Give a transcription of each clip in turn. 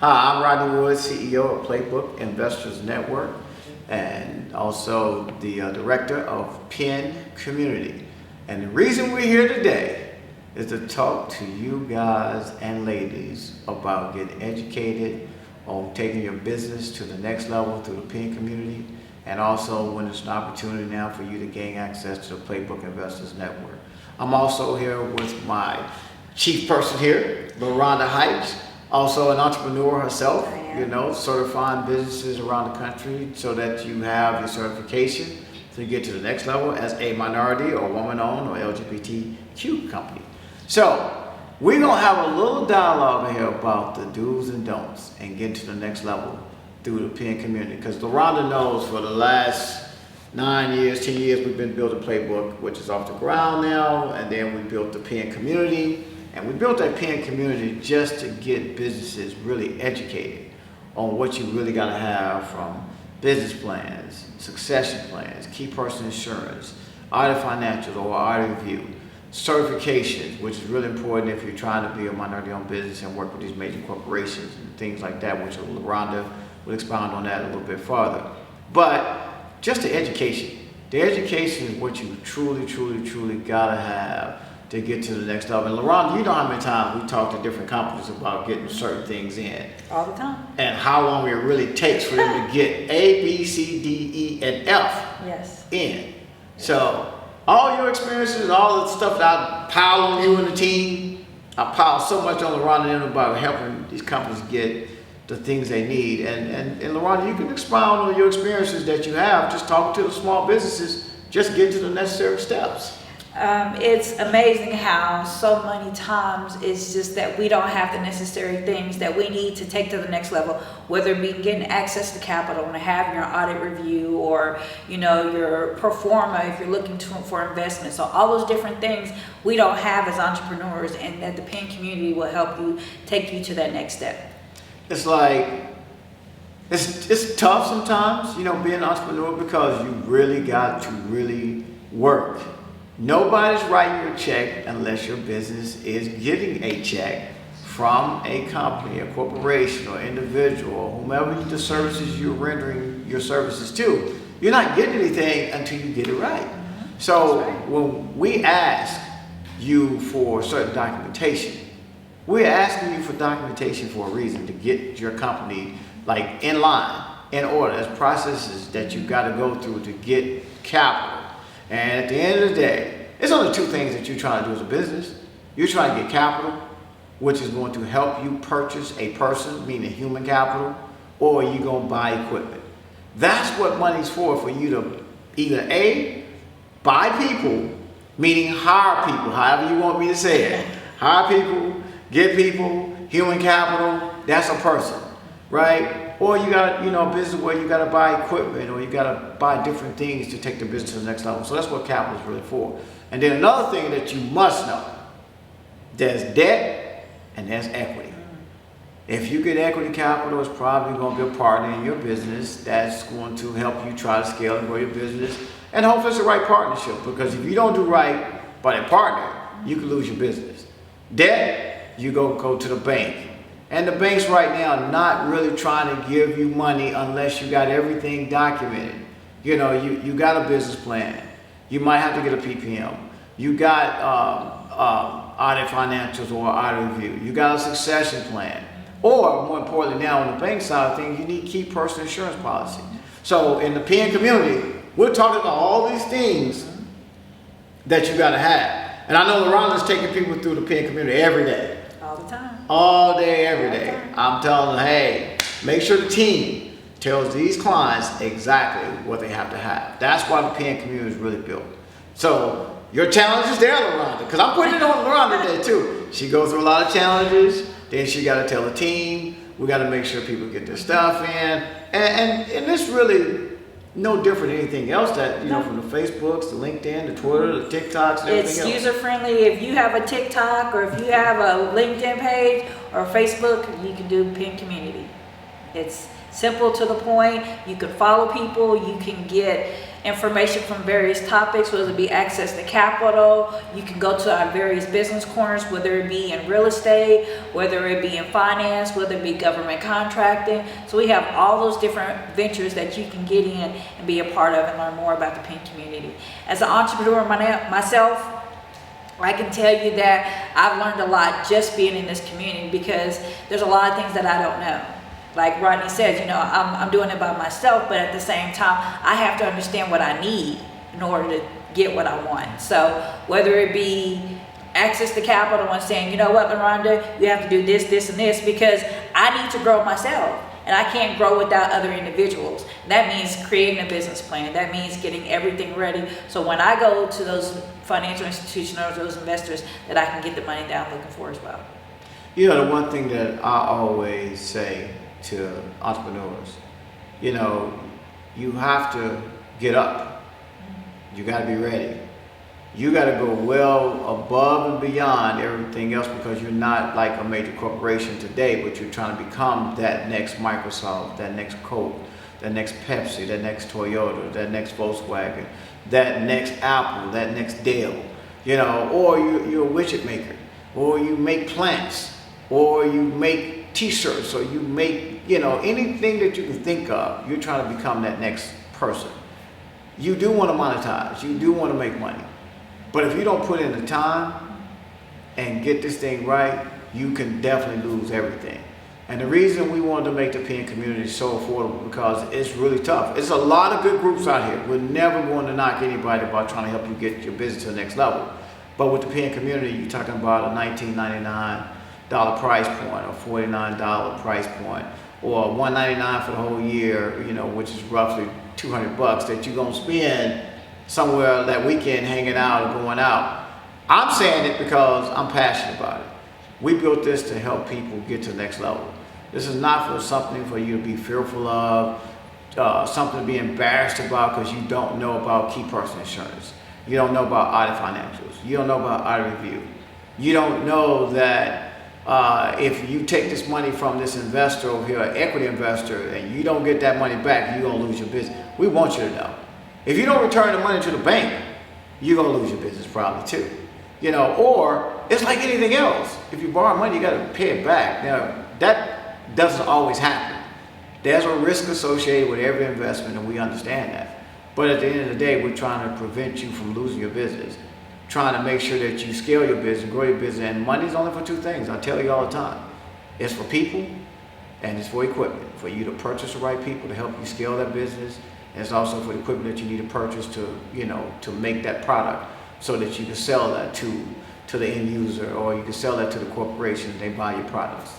Hi, I'm Rodney Wood, CEO of Playbook Investors Network, and also the director of Penn Community. And the reason we're here today is to talk to you guys and ladies about getting educated on taking your business to the next level through the Penn Community, and also when it's an opportunity now for you to gain access to the Playbook Investors Network. I'm also here with my chief person here, LaRonda Heights, also an entrepreneur herself, certifying businesses around the country so that you have your certification to get to the next level as a minority or woman-owned or LGBTQ company. So we're gonna have a little dialogue here about the do's and don'ts and getting to the next level through the Penn Community. Because LaRonda knows for the last 9 years, 10 years, we've been building Playbook, which is off the ground now, and then we built the Penn Community. And we built that Penn Community just to get businesses really educated on what you really got to have, from business plans, succession plans, key person insurance, audit financials or audit review, certifications, which is really important if you're trying to be a minority-owned business and work with these major corporations and things like that, which LaRonda will expound on that a little bit farther. But just the education. The education is what you truly got to have to get to the next level. And LaRonda, you know how many times we talk to different companies about getting certain things in. All the time. And how long it really takes for them to get A, B, C, D, E, and F in. So all your experiences, all the stuff that I pile on you and the team, I pile so much on LaRonda and them about helping these companies get the things they need. And LaRonda, you can expound on your experiences that you have just talking to the small businesses, just get to the necessary steps. It's amazing how so many times it's just that we don't have the necessary things that we need to take to the next level, whether it be getting access to capital and having your audit review, or your pro forma if you're looking for investments. So all those different things we don't have as entrepreneurs, and that the Penn Community will help you take you to that next step. It's like it's tough sometimes, being an entrepreneur, because you really got to really work. Nobody's writing your check unless your business is getting a check from a company, a corporation, or individual, or whomever the services you're rendering your services to. You're not getting anything until you get it right. So when we ask you for certain documentation, we're asking you for documentation for a reason, to get your company in line, in order. There's processes that you've got to go through to get capital. And at the end of the day, it's only two things that you're trying to do as a business. You're trying to get capital, which is going to help you purchase a person, meaning human capital, or you're going to buy equipment. That's what money's for you to either A, buy people, meaning hire people, however you want me to say it. Hire people, get people, human capital, that's a person, right? Or you got, a business where you got to buy equipment, or you got to buy different things to take the business to the next level. So that's what capital is really for. And then another thing that you must know, there's debt and there's equity. If you get equity capital, it's probably going to be a partner in your business that's going to help you try to scale and grow your business. And hopefully it's the right partnership, because if you don't do right by a partner, you can lose your business. Debt, you go to the bank. And the banks right now are not really trying to give you money unless you got everything documented. You got a business plan. You might have to get a PPM. You got audit financials or audit review. You got a succession plan. Or more importantly now, on the bank side of things, you need key person insurance policy. So in the Penn Community, we're talking about all these things that you got to have. And I know LaRonda's taking people through the Penn Community every day. All the time. All day, every day. I'm telling them, hey, make sure the team tells these clients exactly what they have to have. That's why the Penn Community is really built. So your challenge is there, LaRonda, because I'm putting it on LaRonda today too. She goes through a lot of challenges. Then she got to tell the team. We got to make sure people get their stuff in. And it's really no different than anything else that, from the Facebooks, the LinkedIn, the Twitter, the TikToks, and everything else. It's user friendly. If you have a TikTok, or if you have a LinkedIn page or Facebook, you can do Penn Community. It's simple to the point. You can follow people. You can get information from various topics, whether it be access to capital. You can go to our various business corners, whether it be in real estate, whether it be in finance, whether it be government contracting. So we have all those different ventures that you can get in and be a part of and learn more about the PEN community. As an entrepreneur myself, I can tell you that I've learned a lot just being in this community, because there's a lot of things that I don't know. Like Rodney says, I'm doing it by myself, but at the same time, I have to understand what I need in order to get what I want. So whether it be access to capital and saying, you know what, LaRonda, you have to do this, this, and this, because I need to grow myself. And I can't grow without other individuals. That means creating a business plan. That means getting everything ready. So when I go to those financial institutions or those investors, that I can get the money that I'm looking for as well. The one thing that I always say to entrepreneurs, you have to get up. You got to be ready. You got to go well above and beyond everything else, because you're not like a major corporation today, but you're trying to become that next Microsoft, that next Coke, that next Pepsi, that next Toyota, that next Volkswagen, that next Apple, that next Dell, or you're a widget maker, or you make plants, or you make t-shirts, or you make, anything that you can think of. You're trying to become that next person. You do want to monetize. You do want to make money. But if you don't put in the time and get this thing right, you can definitely lose everything. And the reason we wanted to make the PEN community so affordable, because it's really tough. It's a lot of good groups out here. We're never going to knock anybody about trying to help you get your business to the next level. But with the PEN community, you're talking about a $19.99 price point, or $49 price point, or $199 for the whole year, which is roughly $200 that you're going to spend somewhere that weekend hanging out or going out. I'm saying it because I'm passionate about it. We built this to help people get to the next level. This is not for something for you to be fearful of, something to be embarrassed about because you don't know about key person insurance. You don't know about audit financials. You don't know about audit review. You don't know that if you take this money from this investor over here, an equity investor, and you don't get that money back, you're gonna lose your business. We want you to know. If you don't return the money to the bank, you're gonna lose your business probably too. Or it's like anything else. If you borrow money, you gotta pay it back. Now, that doesn't always happen. There's a risk associated with every investment, and we understand that. But at the end of the day, we're trying to prevent you from losing your business, trying to make sure that you scale your business, grow your business, and money's only for two things. I tell you all the time. It's for people, and it's for equipment, for you to purchase the right people to help you scale that business. And it's also for the equipment that you need to purchase to make that product, so that you can sell that to the end user, or you can sell that to the corporation and they buy your products.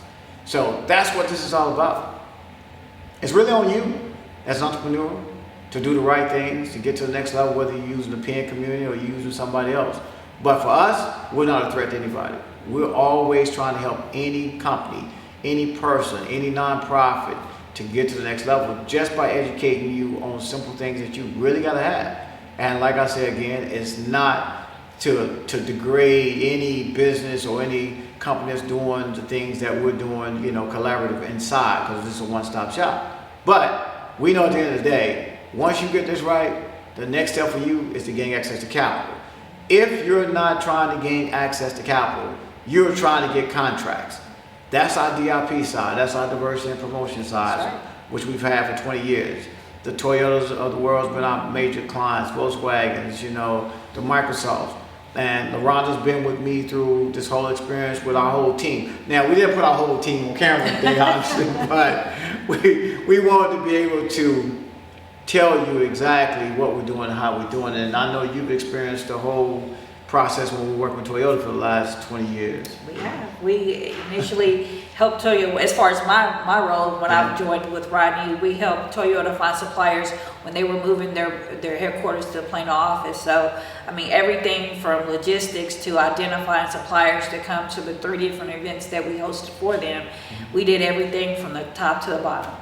So that's what this is all about. It's really on you as an entrepreneur to do the right things, to get to the next level, whether you're using the PEN community or you're using somebody else. But for us, we're not a threat to anybody. We're always trying to help any company, any person, any nonprofit to get to the next level, just by educating you on simple things that you really gotta have. And like I said again, it's not to degrade any business or any company that's doing the things that we're doing, collaborative inside, because this is a one-stop shop. But we know at the end of the day, once you get this right, the next step for you is to gain access to capital. If you're not trying to gain access to capital, you're trying to get contracts. That's our DIP side. That's our diversity and promotion side, which we've had for 20 years. The Toyotas of the world's been our major clients, Volkswagens, the Microsofts. And LaRonda's been with me through this whole experience with our whole team. Now, we didn't put our whole team on camera today, obviously, but we wanted to be able to tell you exactly what we're doing and how we're doing it. And I know you've experienced the whole process when we worked with Toyota for the last 20 years. We have. We initially helped Toyota, as far as my role when I joined with Rodney, we helped Toyota find suppliers when they were moving their headquarters to the Plano office. So, everything from logistics to identifying suppliers to come to the 3 different events that we hosted for them. We did everything from the top to the bottom.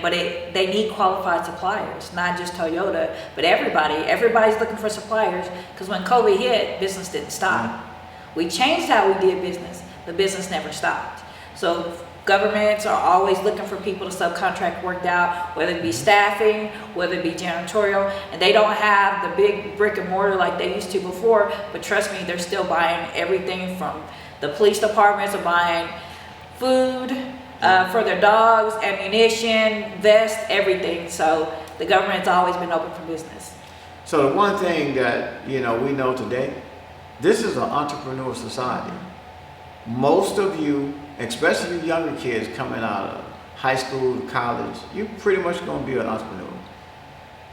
But they need qualified suppliers, not just Toyota, but everybody. Everybody's looking for suppliers, because when COVID hit, business didn't stop. We changed how we did business, but business never stopped. So Governments are always looking for people to subcontract work out, whether it be staffing, whether it be janitorial, and they don't have the big brick and mortar like they used to before, but trust me, they're still buying everything from the police departments are buying food for their dogs, ammunition, vests, everything. So the government's always been open for business. So the one thing that, we know today, this is an entrepreneur society. Most of you, especially you younger kids coming out of high school, college, you're pretty much going to be an entrepreneur.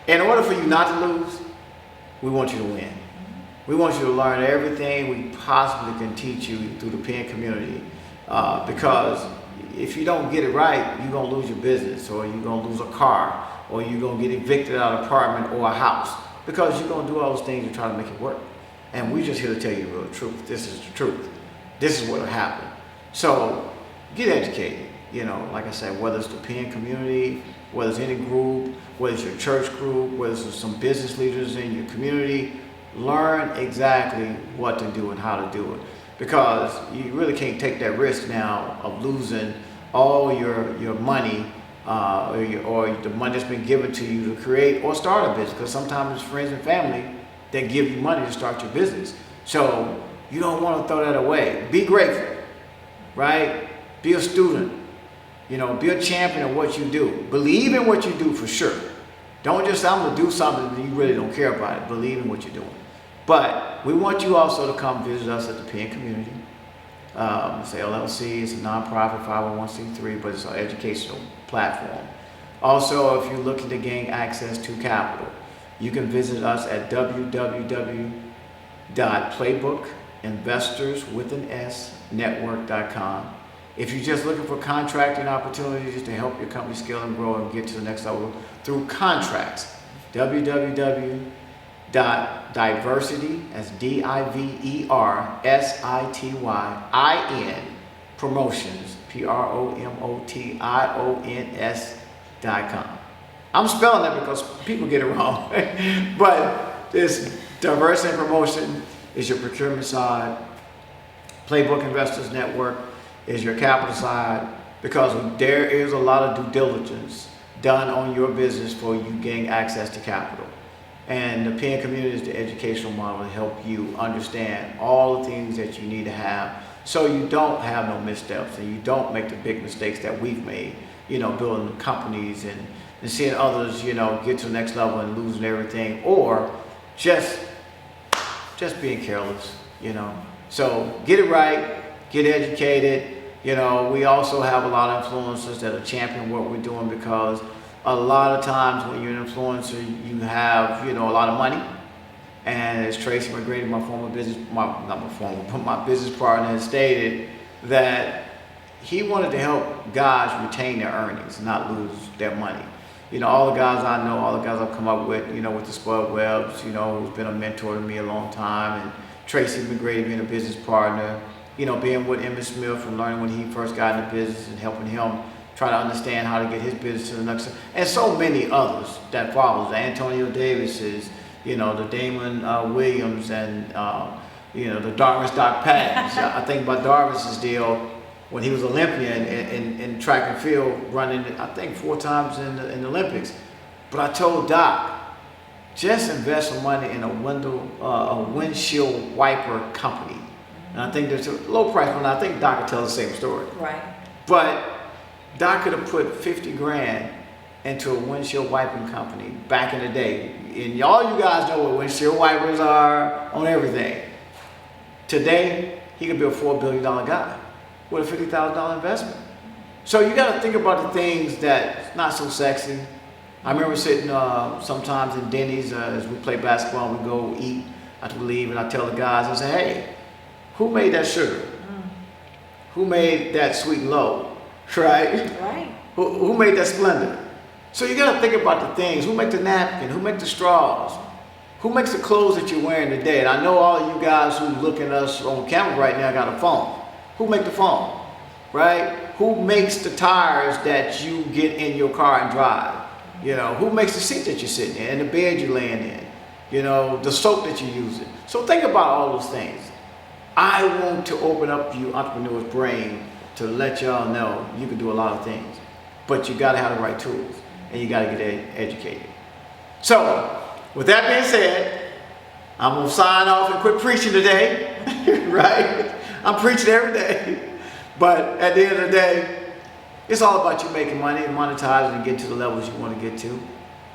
In order for you not to lose, we want you to win. We want you to learn everything we possibly can teach you through the pen community. Because if you don't get it right, you're going to lose your business, or you're going to lose a car, or you're going to get evicted out of an apartment or a house, because you're going to do all those things to try to make it work. And we're just here to tell you the real truth. This is the truth. This is what will happen. So get educated, like I said, whether it's the pen community, whether it's any group, whether it's your church group, whether it's some business leaders in your community, learn exactly what to do and how to do it. Because you really can't take that risk now of losing all your money or the money that's been given to you to create or start a business. Because sometimes it's friends and family that give you money to start your business. So you don't want to throw that away. Be grateful, right? Be a student. Be a champion of what you do. Believe in what you do for sure. Don't just say, I'm going to do something that you really don't care about it. Believe in what you're doing. But we want you also to come visit us at the PN Community. It's LLC, it's a nonprofit 501c3, but it's an educational platform. Also, if you're looking to gain access to capital, you can visit us at www.playbook.investorswithanSnetwork.com. If you're just looking for contracting opportunities to help your company scale and grow and get to the next level through contracts, www.diversity, as DIVERSITYIN, promotions, PROMOTIONS.com. I'm spelling that because people get it wrong. But this diversity and promotion is your procurement side. Playbook Investors Network is your capital side, because there is a lot of due diligence done on your business for you gain access to capital. And the PN Community is the educational model to help you understand all the things that you need to have so you don't have no missteps and you don't make the big mistakes that we've made, building companies and seeing others, get to the next level and losing everything, or just being careless, So get it right, get educated. We also have a lot of influencers that are championing what we're doing, because a lot of times when you're an influencer, you have, a lot of money. And as Tracy McGrady, my business partner, has stated that he wanted to help guys retain their earnings, not lose their money. All the guys I know, all the guys I've come up with, with the Spud Webbs, who's been a mentor to me a long time, and Tracy McGrady being a business partner, being with Emmett Smith and learning when he first got into business and helping him try to understand how to get his business to the next level, and so many others that follows, the Antonio Davises, the Damon Williams, and the Darvish Doc Pattons. I think about Darvish's deal when he was Olympian in track and field, running, I think 4 times in the Olympics. But I told Doc, just invest some money in a windshield wiper company. And I think there's a low price one. I think Doc could tell the same story. Right. But Doc could have put 50 grand into a windshield wiping company back in the day. And all you guys know what windshield wipers are on everything. Today, he could be a $4 billion guy with a $50,000 investment. So you got to think about the things that's not so sexy. I remember sitting sometimes in Denny's as we play basketball, we go eat after we leave, and I tell the guys, I say, hey, who made that sugar? Who made that sweet and low? Right? Right. Who made that Splendor? So you got to think about the things. Who make the napkin? Who make the straws? Who makes the clothes that you're wearing today? And I know all of you guys who looking at us on camera right now got a phone. Who make the phone? Right? Who makes the tires that you get in your car and drive? Who makes the seat that you're sitting in and the bed you're laying in? The soap that you're using. So think about all those things. I want to open up you entrepreneurs' brain to let y'all know you can do a lot of things, but you got to have the right tools and you got to get educated. So, with that being said, I'm going to sign off and quit preaching today, right? I'm preaching every day, but at the end of the day, it's all about you making money and monetizing and getting to the levels you want to get to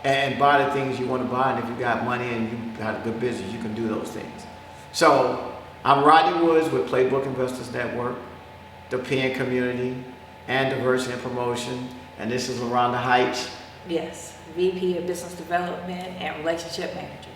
and buy the things you want to buy. And if you got money and you got a good business, you can do those things. So, I'm Rodney Woods with Playbook Investors Network, the PN Community, and Diversity and Promotion. And this is LaRonda Heights. Yes, VP of Business Development and Relationship Manager.